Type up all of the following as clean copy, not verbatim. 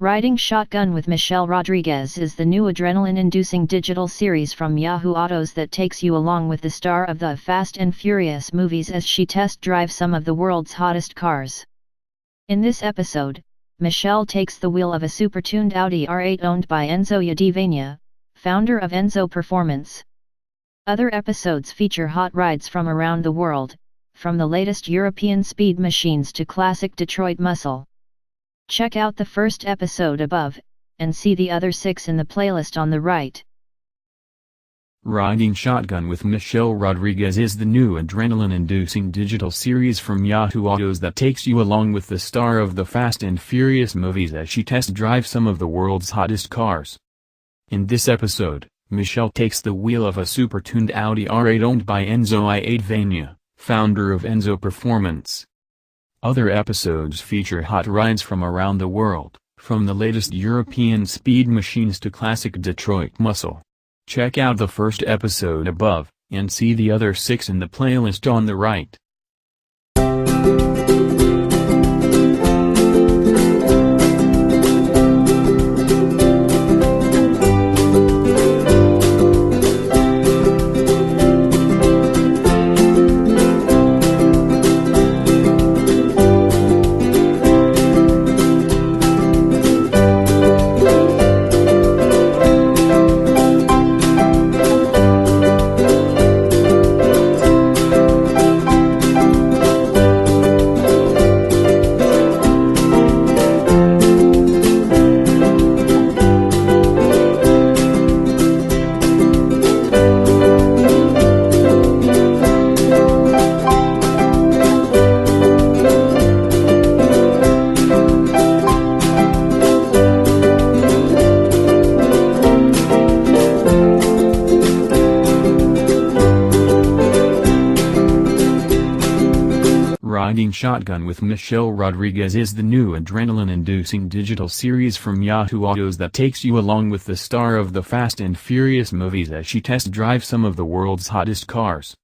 Riding Shotgun with Michelle Rodriguez is the new adrenaline-inducing digital series from Yahoo Autos that takes you along with the star of the Fast and Furious movies as she test drives some of the world's hottest cars. In this episode, Michelle takes the wheel of a super-tuned Audi R8 owned by Enzo Iadevania, founder of Enzo Performance. Other episodes feature hot rides from around the world, from the latest European speed machines to classic Detroit muscle. Check out the first episode above, and see the other 6 in the playlist on the right. Riding Shotgun with Michelle Rodriguez is the new adrenaline-inducing digital series from Yahoo Autos that takes you along with the star of the Fast and Furious movies as she test drives some of the world's hottest cars. In this episode, Michelle takes the wheel of a super-tuned Audi R8 owned by Enzo Iadevania, founder of Enzo Performance. Other episodes feature hot rides from around the world, from the latest European speed machines to classic Detroit muscle. Check out the first episode above, and see the other 6 in the playlist on the right. Riding Shotgun with Michelle Rodriguez is the new adrenaline-inducing digital series from Yahoo Autos that takes you along with the star of the Fast and Furious movies as she test drives some of the world's hottest cars.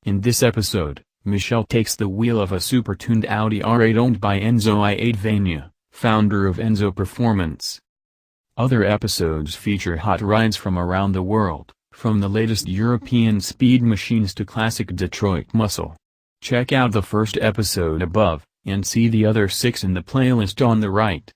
In this episode, Michelle takes the wheel of a super-tuned Audi R8 owned by Enzo Iadevania, founder of Enzo Performance. Other episodes feature hot rides from around the world, from the latest European speed machines to classic Detroit muscle. Check out the first episode above, and see the other 6 in the playlist on the right.